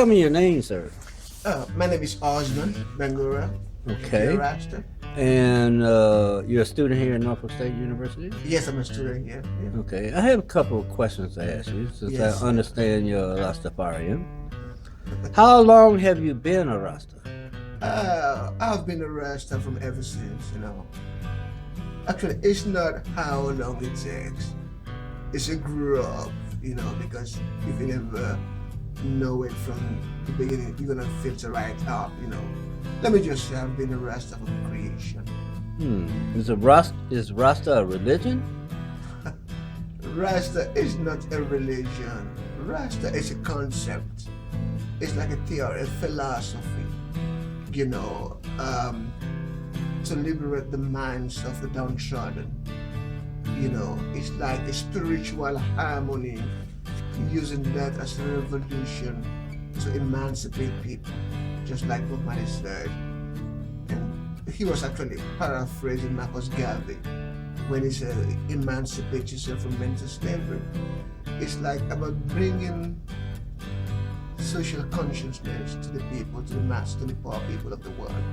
Tell me your name, sir. My name is Osman Bangura. Okay. Rasta. And you're a student here at Norfolk State University? Yes, I'm a student here. Yeah. Okay. I have a couple of questions to ask you since Yes. I understand you're a Rastafarian. How long have you been a Rasta? I've been a Rasta from ever since, Actually, it's not how long it takes. It's a grew up, because if you never know it from the beginning, you're gonna filter right up, Let me just say I've been a Rasta from creation. Is Rasta a religion? Rasta is not a religion. Rasta is a concept. It's like a theory, a philosophy, to liberate the minds of the downtrodden. It's like a spiritual harmony, using that as a revolution to emancipate people, just like what Marty said. And he was actually paraphrasing Marcus Garvey when he said, emancipate yourself from mental slavery. It's like about bringing social consciousness to the people, to the mass, to the poor people of the world,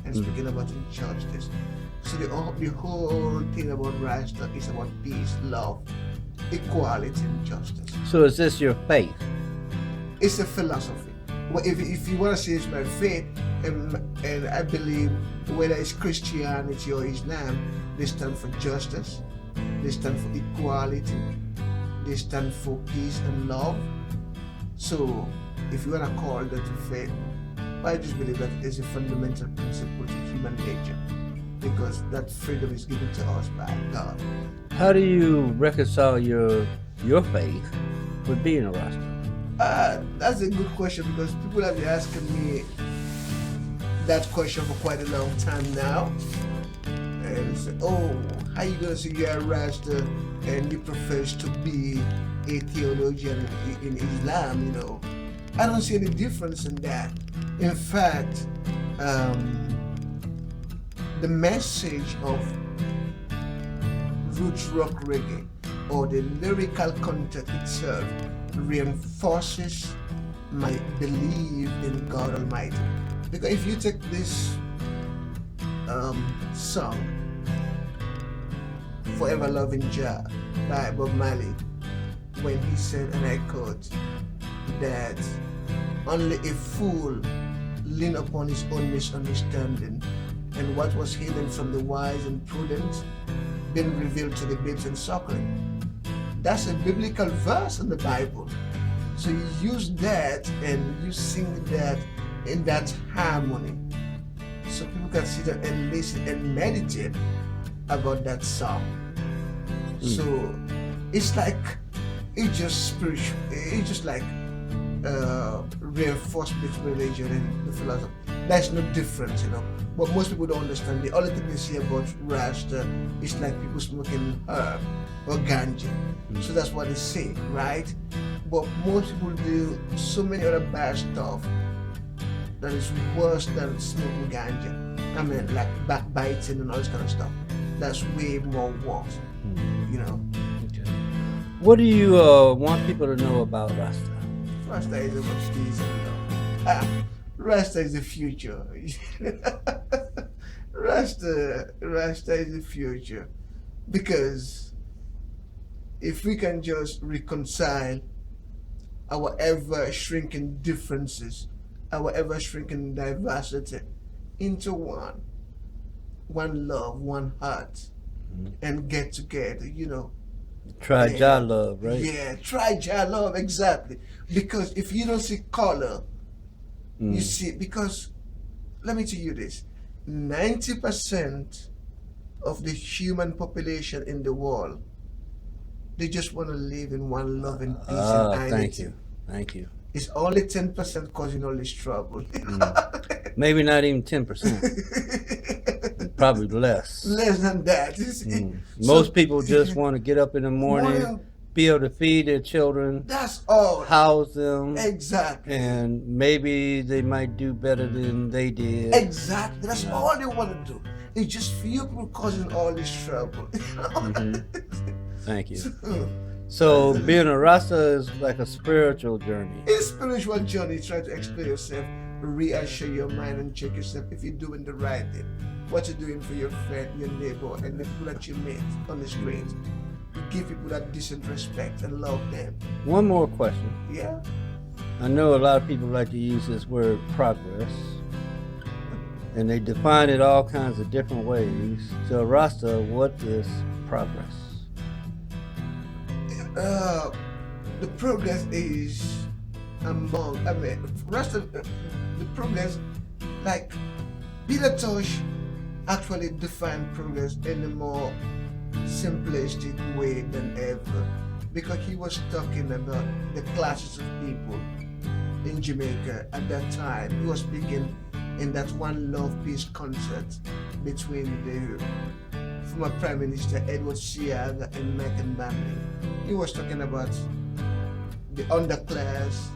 and speaking about injustice. So the whole thing about Rasta is about peace, love, equality, and justice. So is this your faith? It's a philosophy. Well, if you want to say it's my faith, and I believe whether it's Christianity or Islam, they stand for justice, they stand for equality, they stand for peace and love. So if you want to call that a faith, I just believe that it's a fundamental principle to human nature, because that freedom is given to us by God. How do you reconcile your faith with being a Rasta? That's a good question, because people have been asking me that question for quite a long time now. And say, oh, how you gonna say you're a Rasta and you profess to be a theologian in Islam, I don't see any difference in that. In fact, the message of roots rock reggae, or the lyrical content itself, reinforces my belief in God Almighty. Because if you take this song, Forever Loving Jah by Bob Marley, when he said, and I quote, that only a fool lean upon his own misunderstanding, and what was hidden from the wise and prudent been revealed to the babes and suckling. That's a biblical verse in the Bible. So you use that and you sing that in that harmony, so people can sit there and listen and meditate about that song. So it's like, it's just spiritual, it's just like reinforcement between religion and the philosophy. There's no difference, but most people don't understand. The only thing they see about Rasta is like people smoking herb or ganja. So that's what they say, right? But most people do so many other bad stuff that is worse than smoking ganja. I mean, like backbiting and all this kind of stuff. That's way more worse, Okay. What do you want people to know about Rasta? Rasta is about peace and love. Rasta is the future. Rasta is the future. Because if we can just reconcile our ever-shrinking differences, our ever-shrinking diversity into one love, one heart, and get together, Try Jah love, right? Yeah, try Jah love, exactly. Because if you don't see color, you see, because let me tell you this, 90% of the human population in the world, they just want to live in one love and peace and unity. Thank you. It's only 10% causing all this trouble. Maybe not even 10%. Probably less. Less than that. Most people just want to get up in the morning, be able to feed their children. That's all. House them. Exactly. And maybe they might do better than they did. Exactly. That's all they want to do. It's just few people causing all this trouble. Thank you. So being a Rasta is like a spiritual journey. It's a spiritual journey. Try to explain yourself, reassure your mind, and check yourself if you're doing the right thing. What you're doing for your friend, your neighbor, and the people that you meet on the street. You give people that decent respect and love them. One more question. Yeah. I know a lot of people like to use this word progress, and they define it all kinds of different ways. So Rasta, what is progress? The progress is Rasta, the progress, like Peter Tosh actually defined progress in a more simplistic way than ever, because he was talking about the classes of people in Jamaica at that time. He was speaking in that One Love Peace concert between the former Prime Minister Edward Seaga and Megan Bamley. He was talking about the underclass,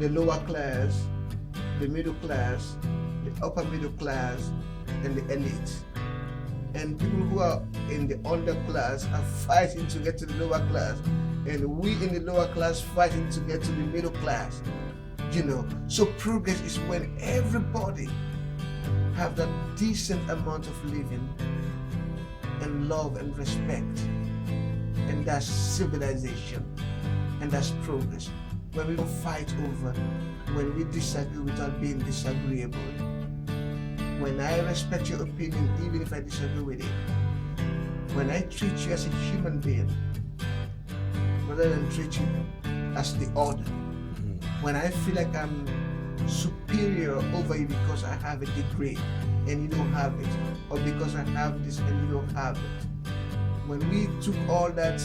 the lower class, the middle class, the upper middle class, and the elite. And people who are in the underclass are fighting to get to the lower class, and we in the lower class fighting to get to the middle class. So progress is when everybody have that decent amount of living and love and respect, and that's civilization, and that's progress. When we don't fight over, when we disagree without being disagreeable, when I respect your opinion even if I disagree with it, when I treat you as a human being rather than treat you as the other, when I feel like I'm superior over you because I have a degree and you don't have it, or because I have this and you don't have it, when we took all that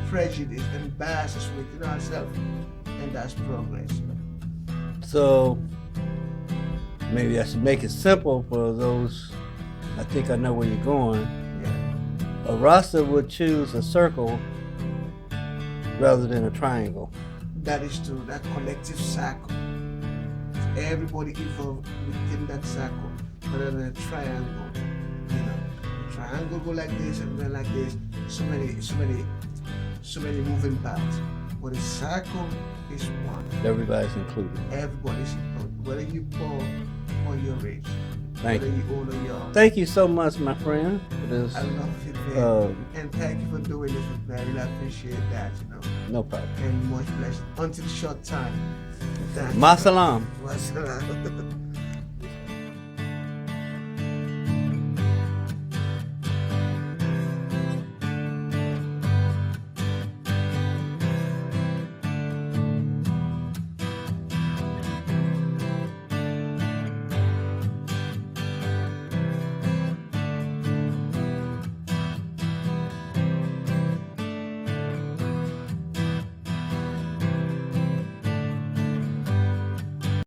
prejudice and biases within ourselves, and that's progress. So maybe I should make it simple for those. I think I know where you're going. Yeah. A Rasta would choose a circle rather than a triangle. That is true, that collective circle. Everybody involved within that circle, rather than a triangle. Triangle go like this and then like this. So many moving parts. But a circle is one. Everybody's included. Everybody's included, whether you poor or you're rich. Thank whether you. you old or young. Thank you so much, my friend, for this. I love it, man. And thank you for doing this with me. I really appreciate that, No problem. And much blessing. Until short time. Masalam. Masalam.